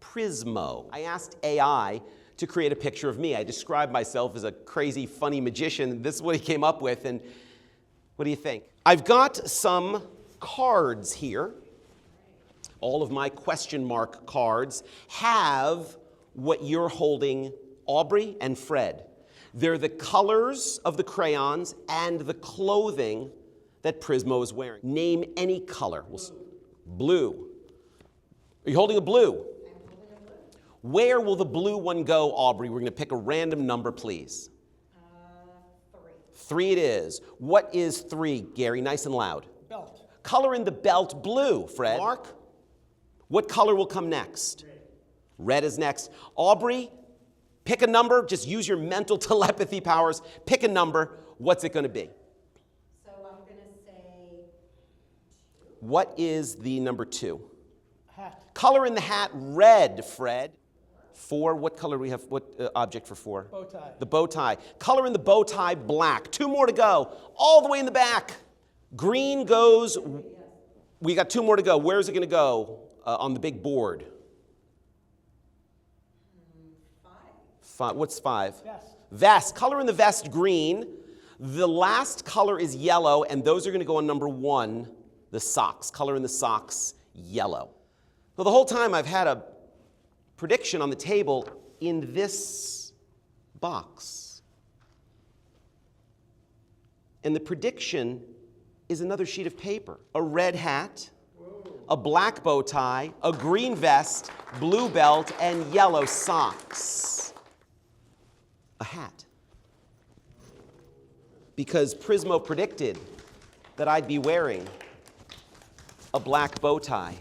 Prismo. I asked AI to create a picture of me. I described myself as a crazy, funny magician. This is what he came up with, and what do you think? I've got some cards here. All of my question mark cards have what you're holding, Aubrey and Fred. They're the colors of the crayons and the clothing that Prismo is wearing. Name any color. Blue. Are you holding a blue? I'm holding a blue. Where will the blue one go, Aubrey? We're going to pick a random number, please. 3. 3 it is. What is 3, Gary? Nice and loud. Belt. Color in the belt, blue. Fred? Mark? What color will come next? Red. Red is next. Aubrey, pick a number. Just use your mental telepathy powers. Pick a number. What's it going to be? So I'm going to say 2. What is the number 2? Hat. Color in the hat, red, Fred. 4, what color do we have? What object for 4? Bow tie. The bow tie. Color in the bow tie, black. 2 more to go. All the way in the back. Green goes, we got 2 more to go. Where is it going to go on the big board? 5. What's 5? Vest. Vest. Color in the vest, green. The last color is yellow, and those are going to go on number 1, the socks. Color in the socks, yellow. Well, the whole time I've had a prediction on the table in this box. And the prediction is another sheet of paper. A red hat, a black bow tie, a green vest, blue belt, and yellow socks. A hat. Because Prismo predicted that I'd be wearing a black bow tie,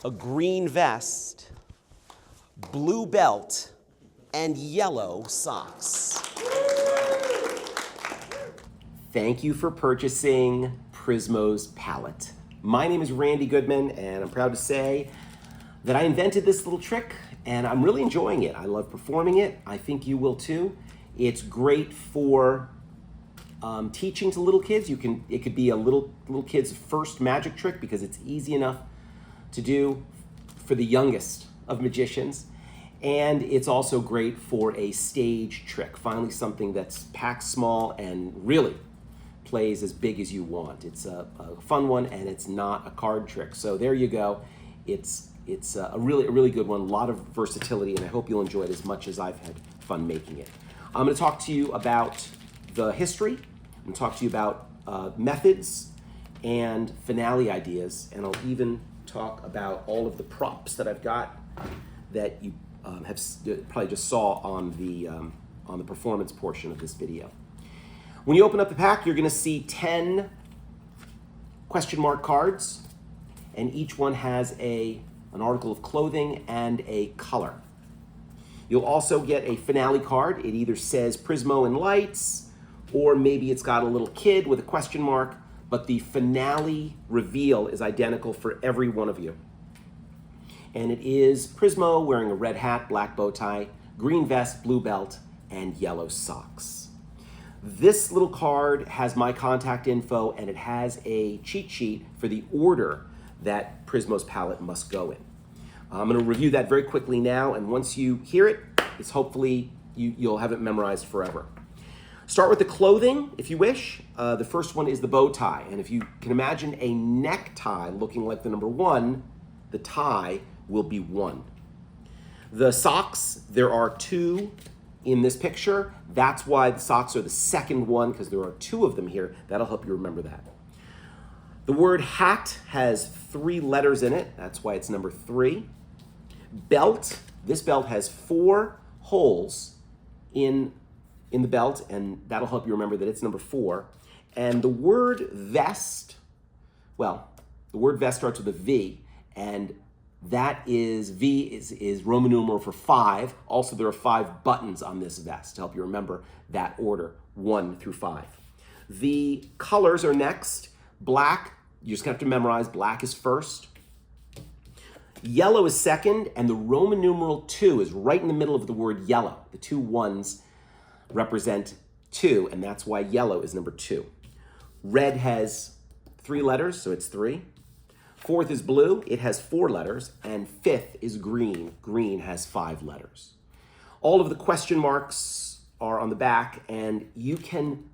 a green vest, blue belt, and yellow socks. Thank you for purchasing Prismo's palette. My name is Randy Goodman, and I'm proud to say that I invented this little trick, and I'm really enjoying it. I love performing it. I think you will too. It's great for teaching to little kids. It could be a little kid's first magic trick because it's easy enough to do for the youngest of magicians. And it's also great for a stage trick. Finally, something that's packed small and really plays as big as you want. It's a fun one, and it's not a card trick. So there you go. It's a really good one. A lot of versatility, and I hope you'll enjoy it as much as I've had fun making it. I'm going to talk to you about the history. I'm going to talk to you about methods and finale ideas, and I'll even talk about all of the props that I've got that you have probably just saw on the performance portion of this video. When you open up the pack, you're going to see 10 question mark cards, and each one has an article of clothing and a color. You'll also get a finale card. It either says Prismo in lights, or maybe it's got a little kid with a question mark, but the finale reveal is identical for every one of you. And it is Prismo wearing a red hat, black bow tie, green vest, blue belt, and yellow socks. This little card has my contact info, and it has a cheat sheet for the order that Prismo's palette must go in. I'm going to review that very quickly now, and once you hear it, it's hopefully you'll have it memorized forever. Start with the clothing, if you wish. The first one is the bow tie, and if you can imagine a necktie looking like the number 1, the tie will be 1. The socks, there are 2 in this picture. That's why the socks are the second one, because there are 2 of them here. That'll help you remember that. The word hat has 3 letters in it. That's why it's number 3. Belt, this belt has 4 holes in the belt, and that'll help you remember that it's number 4. And the word vest, well, the word vest starts with a V, and that is, V is Roman numeral for 5. Also, there are 5 buttons on this vest to help you remember that order, 1 through 5. The colors are next. Black, you just have to memorize, black is first. Yellow is second, and the Roman numeral 2 is right in the middle of the word yellow. The 2 ones represent 2, and that's why yellow is number 2. Red has 3 letters, so it's 3. Fourth is blue, it has 4 letters, and fifth is green. Green has 5 letters. All of the question marks are on the back, and you can,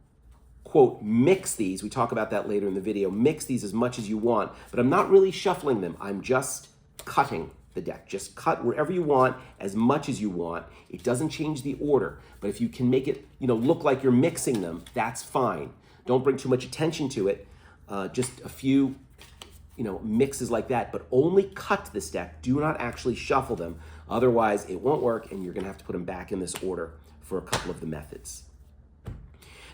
quote, mix these. We talk about that later in the video. Mix these as much as you want, but I'm not really shuffling them. I'm just cutting the deck. Just cut wherever you want, as much as you want. It doesn't change the order, but if you can make it, look like you're mixing them, that's fine. Don't bring too much attention to it. Just a few mixes like that, but only cut this deck. Do not actually shuffle them. Otherwise, it won't work, and you're going to have to put them back in this order for a couple of the methods.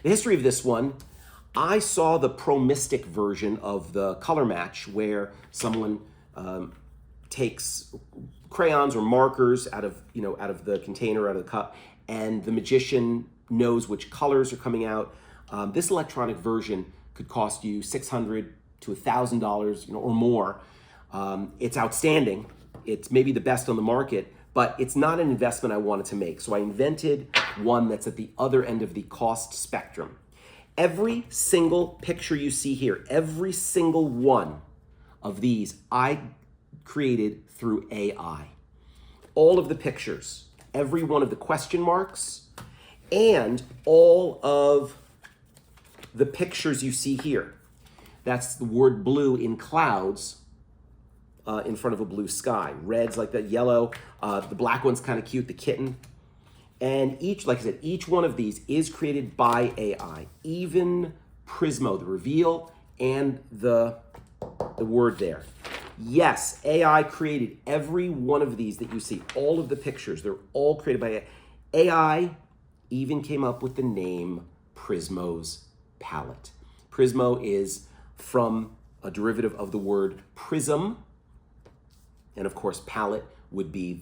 The history of this one, I saw the Pro Mystic version of the color match where someone takes crayons or markers out of the container, out of the cup, and the magician knows which colors are coming out. This electronic version could cost you $600 to $1,000, or more. It's outstanding. It's maybe the best on the market, but it's not an investment I wanted to make. So I invented one that's at the other end of the cost spectrum. Every single picture you see here, every single one of these, I created through AI. All of the pictures, every one of the question marks, and all of the pictures you see here. That's the word blue in clouds in front of a blue sky. Red's like that, yellow. The black one's kind of cute, the kitten. And like I said, each one of these is created by AI. Even Prismo, the reveal, and the word there. Yes, AI created every one of these that you see. All of the pictures, they're all created by AI. AI even came up with the name Prismo's palette. Prismo is from a derivative of the word prism, and of course palette would be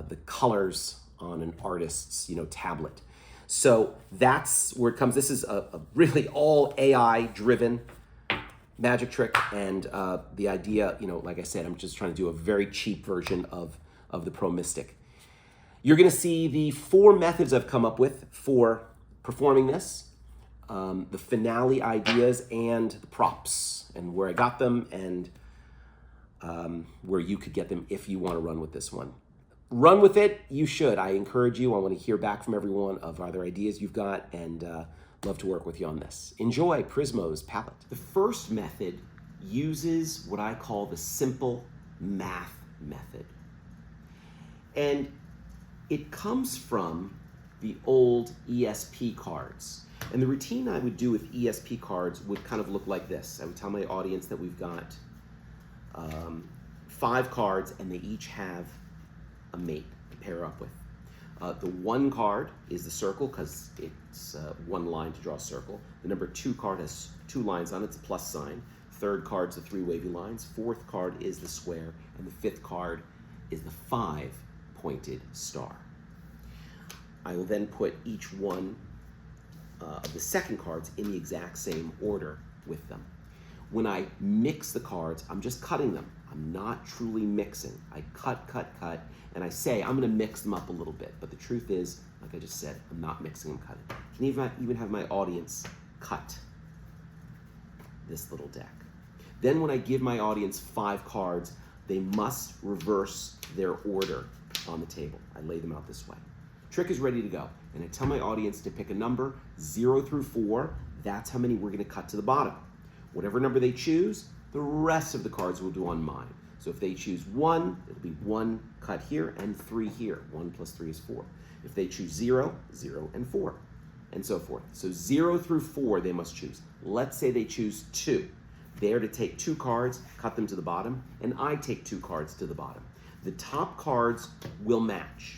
the colors on an artist's tablet. So that's where it comes. This is a really all AI driven magic trick, and the idea, like I said, I'm just trying to do a very cheap version of the Pro Mystic. You're going to see the 4 methods I've come up with for performing this. The finale ideas and the props, and where I got them, and where you could get them if you want to run with this one. Run with it, you should. I encourage you. I want to hear back from everyone of other ideas you've got, and love to work with you on this. Enjoy Prismo's palette. The first method uses what I call the simple math method. And it comes from the old ESP cards. And the routine I would do with ESP cards would kind of look like this. I would tell my audience that we've got 5 cards, and they each have a mate to pair up with. The 1 card is the circle, because it's 1 line to draw a circle. The number 2 card has 2 lines on it, it's a plus sign. 3rd card's the 3 wavy lines. 4th card is the square, and the 5th card is the 5-pointed star. I will then put each one of the second cards in the exact same order with them. When I mix the cards, I'm just cutting them. I'm not truly mixing. I cut, and I say I'm gonna mix them up a little bit, but the truth is, like I just said, I'm not mixing them, cutting. I can even have my audience cut this little deck. Then when I give my audience 5 cards, they must reverse their order on the table. I lay them out this way. Trick is ready to go, and I tell my audience to pick a number, 0 through 4. That's how many we're gonna cut to the bottom. Whatever number they choose, the rest of the cards will do on mine. So if they choose 1, it'll be 1 cut here and 3 here. 1 plus 3 is 4. If they choose 0, 0 and 4, and so forth. So 0 through 4 they must choose. Let's say they choose 2. They're to take 2 cards, cut them to the bottom, and I take 2 cards to the bottom. The top cards will match.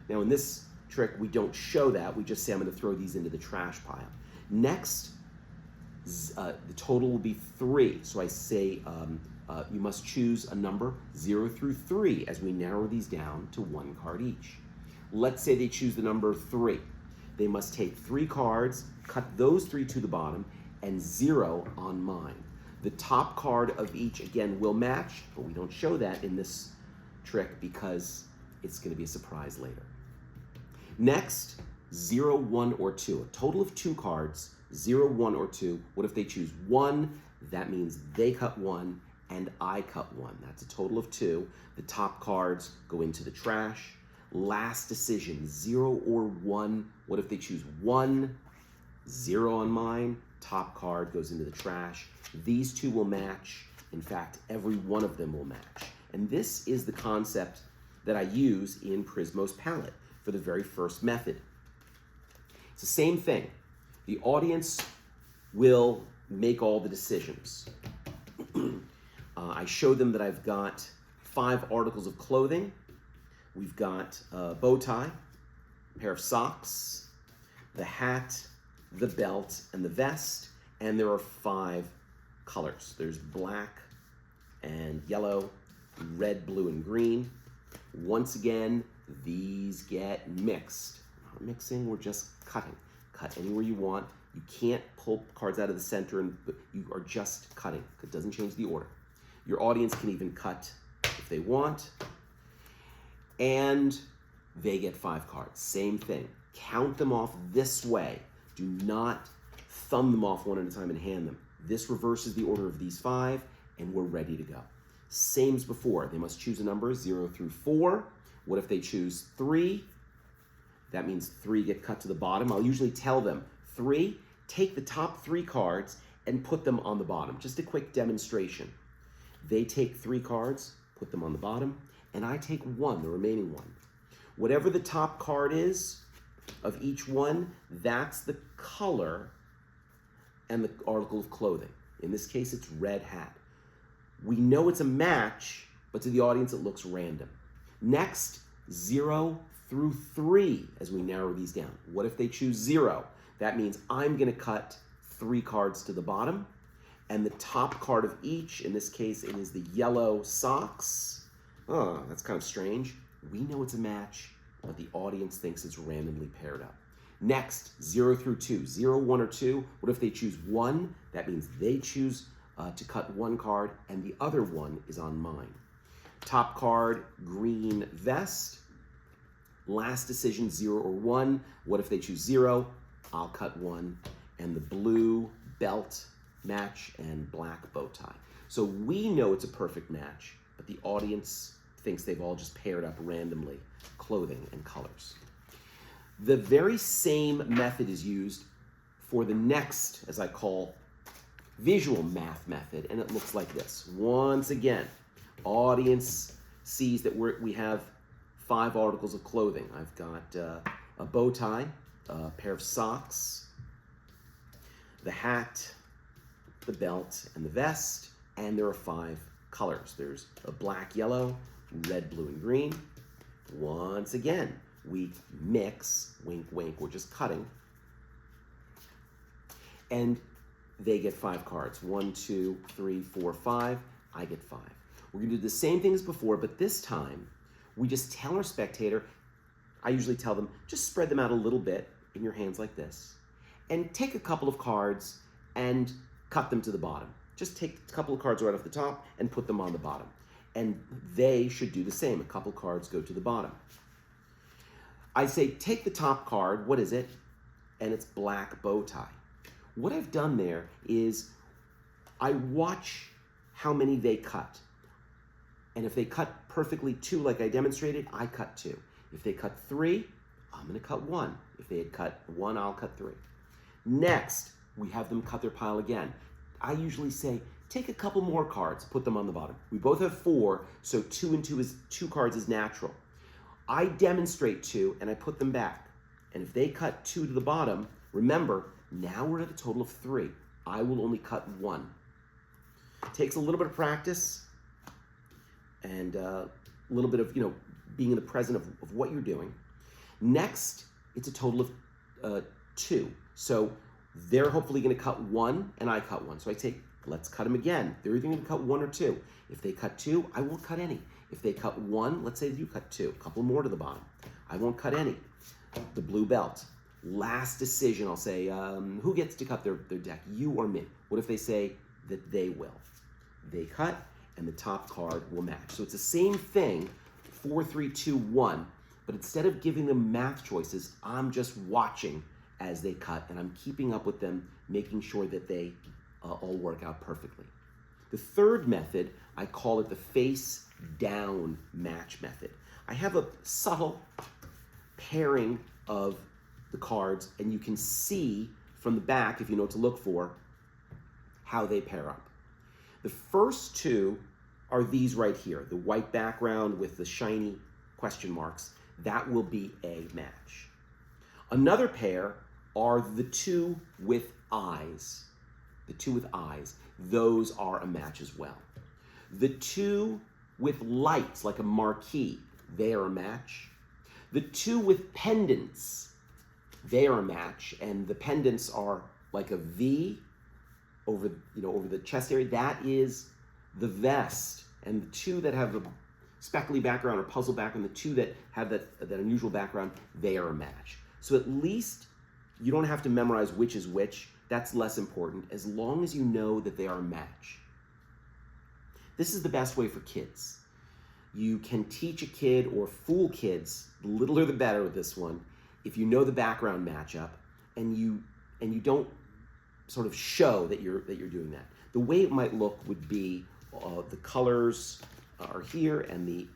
Now in this trick, we don't show that. We just say I'm going to throw these into the trash pile. Next, the total will be 3. So I say you must choose a number 0 through 3 as we narrow these down to 1 card each. Let's say they choose the number 3. They must take 3 cards, cut those 3 to the bottom, and 0 on mine. The top card of each, again, will match, but we don't show that in this trick because it's going to be a surprise later. Next, 0, 1, or 2. A total of 2 cards, 0, 1, or 2. What if they choose 1? That means they cut 1 and I cut 1. That's a total of 2. The top cards go into the trash. Last decision, 0 or 1. What if they choose 1? 0 on mine. Top card goes into the trash. These two will match. In fact, every one of them will match. And this is the concept that I use in Prismo's palette for the very first method. It's the same thing. The audience will make all the decisions. I show them that I've got 5 articles of clothing. We've got a bow tie, a pair of socks, the hat, the belt, and the vest, and there are 5 colors. There's black and yellow, red, blue, and green. Once again, these get mixed. We're not mixing, we're just cutting. Cut anywhere you want. You can't pull cards out of the center, and you are just cutting. It doesn't change the order. Your audience can even cut if they want. And they get 5 cards. Same thing. Count them off this way. Do not thumb them off one at a time and hand them. This reverses the order of these 5, and we're ready to go. Same as before. They must choose a number 0 through 4. What if they choose 3? That means 3 get cut to the bottom. I'll usually tell them, 3, take the top 3 cards and put them on the bottom. Just a quick demonstration. They take 3 cards, put them on the bottom, and I take 1, the remaining one. Whatever the top card is of each one, that's the color and the article of clothing. In this case, it's red hat. We know it's a match, but to the audience, it looks random. Next, 0 through 3, as we narrow these down. What if they choose 0? That means I'm gonna cut 3 cards to the bottom, and the top card of each, in this case, it is the yellow socks. Oh, that's kind of strange. We know it's a match, but the audience thinks it's randomly paired up. Next, 0 through 2. 0, 1, or 2. What if they choose 1? That means they choose to cut 1 card, and the other one is on mine. Top card, green vest. Last decision, 0 or 1. What if they choose 0? I'll cut 1. And the blue belt match and black bow tie. So we know it's a perfect match, but the audience thinks they've all just paired up randomly, clothing and colors. The very same method is used for the next, as I call, visual math method, and it looks like this. Once again, audience sees that we have 5 articles of clothing. I've got a bow tie, a pair of socks, the hat, the belt, and the vest, and there are 5 colors. There's a black, yellow, red, blue, and green. Once again, we mix, wink, wink, we're just cutting, and they get 5 cards. 1, 2, 3, 4, 5. I get 5. We're gonna do the same thing as before, but this time, we just tell our spectator, I usually tell them, just spread them out a little bit in your hands like this, and take a couple of cards and cut them to the bottom. Just take a couple of cards right off the top and put them on the bottom. And they should do the same. A couple cards go to the bottom. I say, take the top card, what is it? And it's black bow tie. What I've done there is I watch how many they cut. And if they cut perfectly 2 like I demonstrated, I cut 2. If they cut 3, I'm gonna cut 1. If they had cut 1, I'll cut 3. Next, we have them cut their pile again. I usually say, take a couple more cards, put them on the bottom. We both have 4, so 2 and 2 cards is natural. I demonstrate 2 and I put them back. And if they cut 2 to the bottom, remember, now we're at a total of 3. I will only cut 1. It takes a little bit of practice and a little bit of, being in the present of what you're doing. Next, it's a total of 2. So they're hopefully gonna cut 1 and I cut 1. So I take, let's cut them again. They're either gonna cut 1 or 2. If they cut 2, I won't cut any. If they cut 1, let's say you cut 2, a couple more to the bottom. I won't cut any. The blue belt. Last decision, I'll say, who gets to cut their deck, you or me? What if they say that they will? They cut, and the top card will match. So it's the same thing, 4, 3, 2, 1, but instead of giving them math choices, I'm just watching as they cut, and I'm keeping up with them, making sure that they all work out perfectly. The third method, I call it the face down match method. I have a subtle pairing of the cards, and you can see from the back, if you know what to look for, how they pair up. The first two are these right here, the white background with the shiny question marks. That will be a match. Another pair are the two with eyes. The two with eyes, those are a match as well. The two with lights, like a marquee, they are a match. The two with pendants, they are a match, and the pendants are like a V over, over the chest area. That is the vest. And the two that have a speckly background or puzzle background, the two that have that unusual background, they are a match. So at least you don't have to memorize which is which. That's less important, as long as you know that they are a match. This is the best way for kids. You can teach a kid or fool kids, the littler the better with this one, if you know the background matchup and you don't sort of show that you're doing that. The way it might look would be the colors are here and the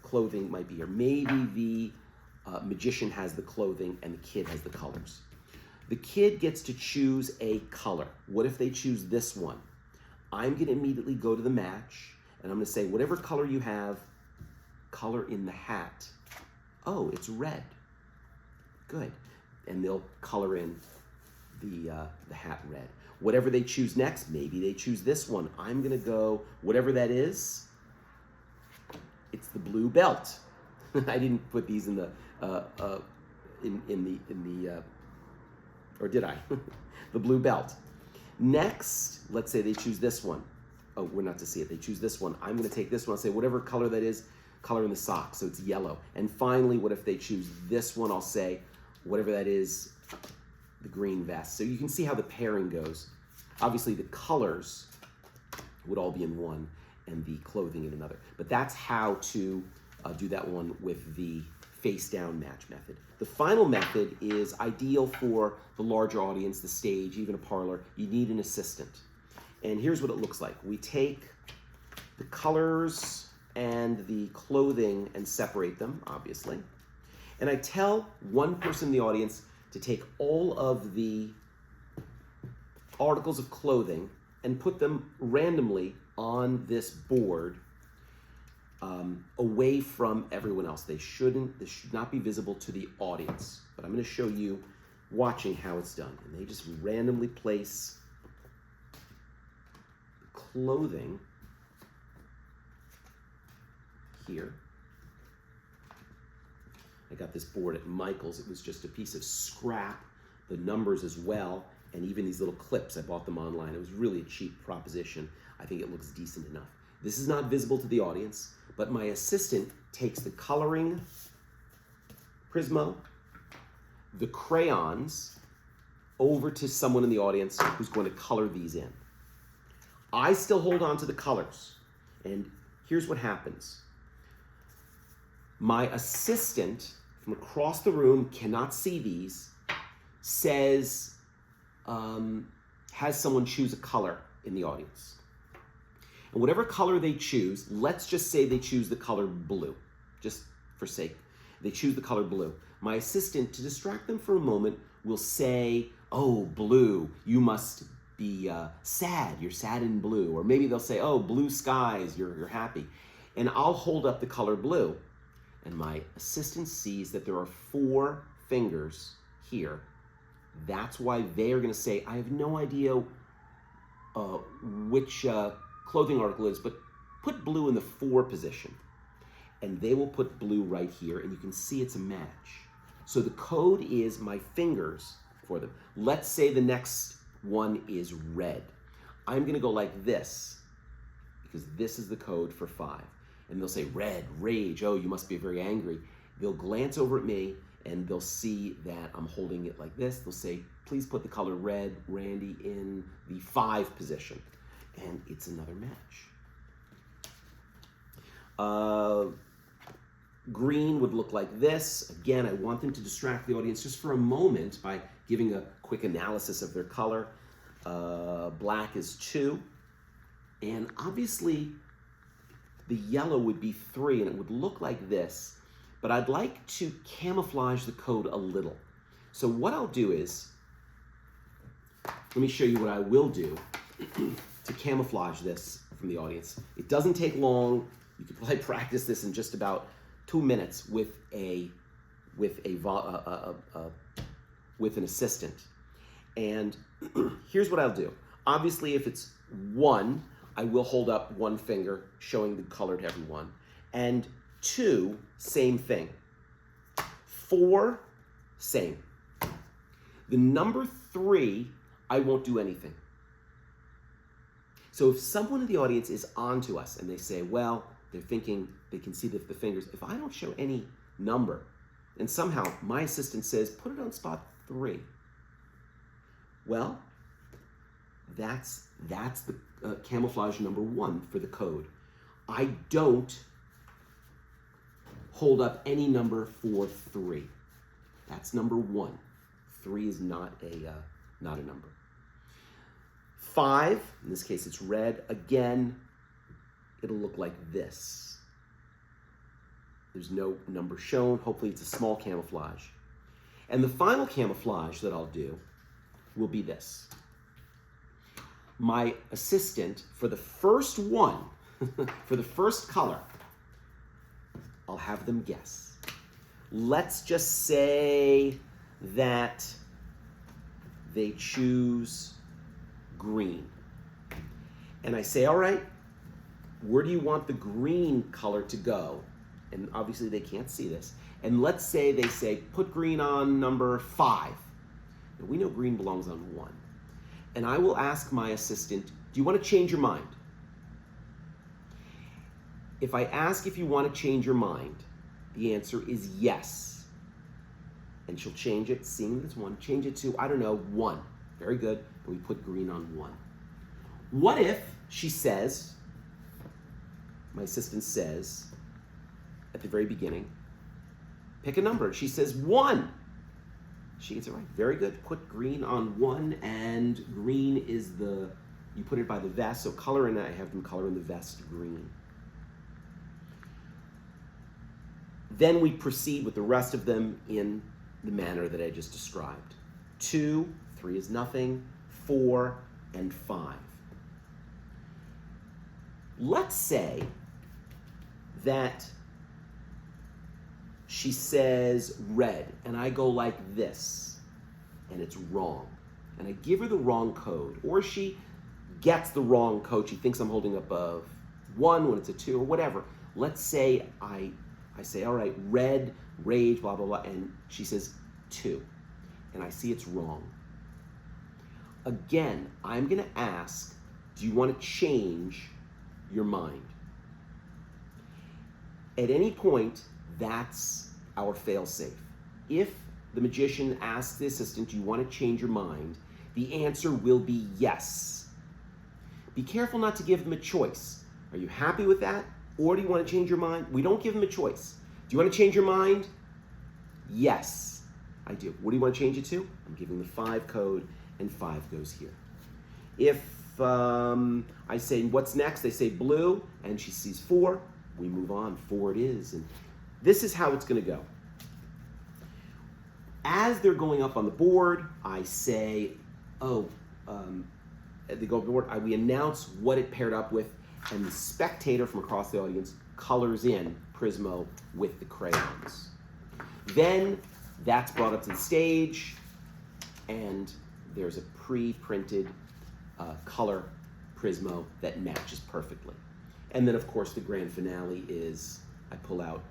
clothing might be here. Maybe the magician has the clothing and the kid has the colors. The kid gets to choose a color. What if they choose this one? I'm going to immediately go to the match, and I'm going to say, whatever color you have, color in the hat. Oh, it's red. Good. And they'll color in the hat red. Whatever they choose next, maybe they choose this one. I'm going to go, whatever that is, it's the blue belt. I didn't put these in the or did I? The blue belt. Next, let's say they choose this one. Oh, we're not to see it. They choose this one. I'm going to take this one. I'll say whatever color that is, color in the socks, so it's yellow. And finally, what if they choose this one? I'll say whatever that is, the green vest. So you can see how the pairing goes. Obviously, the colors would all be in one and the clothing in another. But that's how to do that one with the face down match method. The final method is ideal for the larger audience, the stage, even a parlor. You need an assistant. And here's what it looks like. We take the colors and the clothing and separate them, obviously. And I tell one person in the audience to take all of the articles of clothing and put them randomly on this board away from everyone else. This should not be visible to the audience, but I'm going to show you watching how it's done. And they just randomly place clothing here. I got this board at Michael's. It was just a piece of scrap, the numbers as well, and even these little clips. I bought them online. It was really a cheap proposition. I think it looks decent enough. This is not visible to the audience, but my assistant takes the coloring Prismo, the crayons, over to someone in the audience who's going to color these in. I still hold on to the colors, and here's what happens. My assistant from across the room cannot see these, says, has someone choose a color in the audience. And whatever color they choose, let's just say they choose the color blue, just for sake. They choose the color blue. My assistant, to distract them for a moment, will say, oh, blue, you must be sad. You're sad in blue. Or maybe they'll say, oh, blue skies, you're happy. And I'll hold up the color blue. And my assistant sees that there are 4 fingers here. That's why they are going to say, I have no idea which clothing article it is, but put blue in the 4 position. And they will put blue right here, and you can see it's a match. So the code is my fingers for them. Let's say the next one is red. I'm going to go like this, because this is the code for 5. And they'll say, red, rage, oh, you must be very angry. They'll glance over at me, and they'll see that I'm holding it like this. They'll say, please put the color red, Randy, in the 5 position. And it's another match. Green would look like this. Again, I want them to distract the audience just for a moment by giving a quick analysis of their color. Black is 2. And obviously, the yellow would be 3, and it would look like this. But I'd like to camouflage the code a little. So what I'll do is, let me show you what I will do to camouflage this from the audience. It doesn't take long. You could probably practice this in just about 2 minutes with an assistant. And here's what I'll do. Obviously, if it's 1, I will hold up 1 finger, showing the color to everyone. And 2, same thing. 4, same. The number 3, I won't do anything. So if someone in the audience is on to us and they say, well, they're thinking they can see the fingers, if I don't show any number, and somehow my assistant says, put it on spot 3, well, that's the camouflage number 1 for the code. I don't hold up any number for 3. That's number 1. 3 is not a number. 5, in this case it's red. Again, it'll look like this. There's no number shown. Hopefully it's a small camouflage. And the final camouflage that I'll do will be this. My assistant, for the first one, for the first color, I'll have them guess. Let's just say that they choose green. And I say, all right, where do you want the green color to go? And obviously they can't see this. And let's say they say, put green on number 5. Now we know green belongs on 1. And I will ask my assistant, do you want to change your mind? If I ask if you want to change your mind, the answer is yes. And she'll change it, seeing that it's 1, change it to, I don't know, 1. Very good. And we put green on 1. What if she says, my assistant says, at the very beginning, pick a number. She says 1. She gets it right. Very good. Put green on 1, and green is you put it by the vest, so color, and I have them color in the vest green. Then we proceed with the rest of them in the manner that I just described. 2, 3 is nothing, 4, and 5. Let's say that she says red, and I go like this, and it's wrong. And I give her the wrong code, or she gets the wrong code. She thinks I'm holding up a 1 when it's a 2, or whatever. Let's say I say, all right, red, rage, blah, blah, blah, and she says 2, and I see it's wrong. Again, I'm gonna ask, do you wanna change your mind? At any point, that's our fail-safe. If the magician asks the assistant, do you want to change your mind? The answer will be yes. Be careful not to give them a choice. Are you happy with that? Or do you want to change your mind? We don't give them a choice. Do you want to change your mind? Yes, I do. What do you want to change it to? I'm giving the 5 code, and 5 goes here. If I say, what's next? They say blue, and she sees 4. We move on. 4 it is. And this is how it's going to go. As they're going up on the board, I say, they go up the board, we announce what it paired up with, and the spectator from across the audience colors in Prismo with the crayons. Then that's brought up to the stage, and there's a pre-printed color Prismo that matches perfectly. And then, of course, the grand finale is I pull out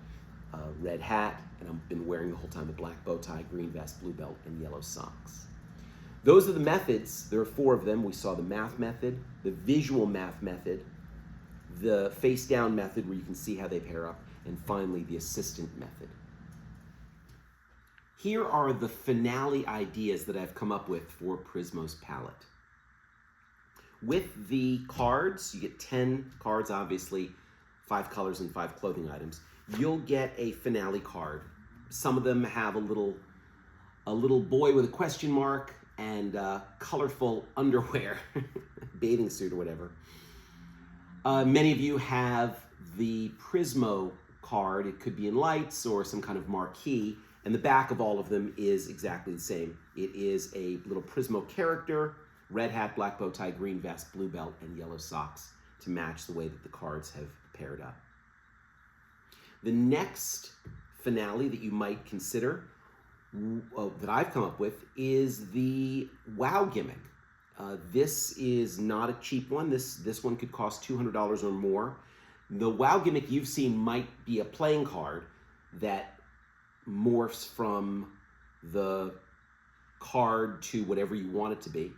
a red hat, and I've been wearing the whole time a black bow tie, green vest, blue belt, and yellow socks. Those are the methods. There are 4 of them. We saw the math method, the visual math method, the face-down method where you can see how they pair up, and finally the assistant method. Here are the finale ideas that I've come up with for Prismo's palette. With the cards, you get 10 cards, obviously, 5 colors and 5 clothing items. You'll get a finale card. Some of them have a little boy with a question mark and colorful underwear, bathing suit or whatever. Many of you have the Prismo card. It could be in lights or some kind of marquee, and the back of all of them is exactly the same. It is a little Prismo character, red hat, black bow tie, green vest, blue belt, and yellow socks to match the way that the cards have paired up. The next finale that you might consider, that I've come up with, is the WoW gimmick. This is not a cheap one. This one could cost $200 or more. The WoW gimmick you've seen might be a playing card that morphs from the card to whatever you want it to be.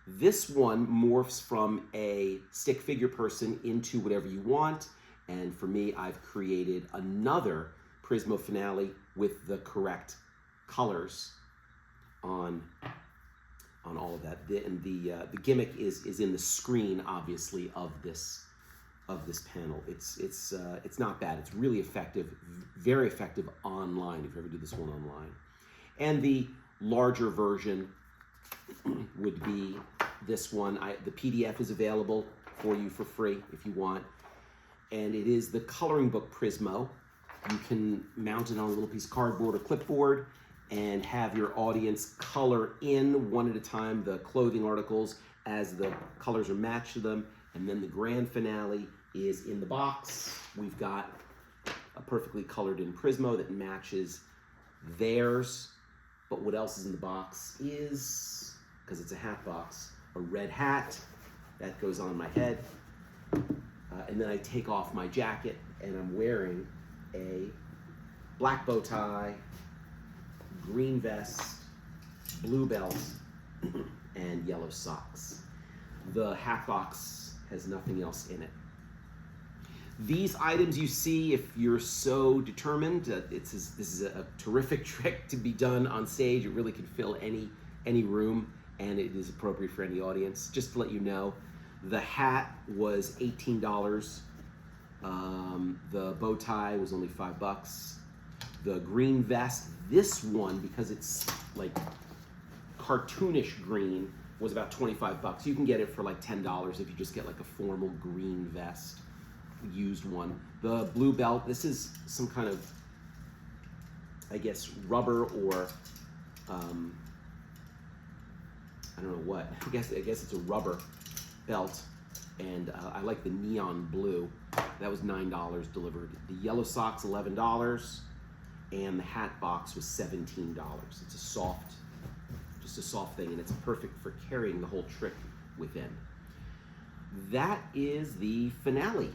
This one morphs from a stick figure person into whatever you want. And for me, I've created another Prismo finale with the correct colors on all of that. The gimmick is in the screen, obviously, of this panel. It's not bad. It's really effective, very effective online if you ever do this one online. And the larger version would be this one. The PDF is available for you for free if you want. And it is the coloring book Prismo. You can mount it on a little piece of cardboard or clipboard and have your audience color in one at a time the clothing articles as the colors are matched to them. And then the grand finale is in the box. We've got a perfectly colored in Prismo that matches theirs. But what else is in the box is, because it's a hat box, a red hat that goes on my head. And then I take off my jacket and I'm wearing a black bow tie, green vest, blue belt, and yellow socks. The hat box has nothing else in it. These items you see, if you're so determined, this is a terrific trick to be done on stage. It really can fill any room, and it is appropriate for any audience. Just to let you know, the hat was $18. The bow tie was only $5. The green vest, this one, because it's like cartoonish green, was about $25. You can get it for like $10 if you just get like a formal green vest, used one. The blue belt, this is some kind of, I guess, rubber or I don't know what. I guess it's a rubber belt, and I like the neon blue. That was $9 delivered. The yellow socks, $11, and the hat box was $17. It's just a soft thing, and it's perfect for carrying the whole trick within. That is the finale.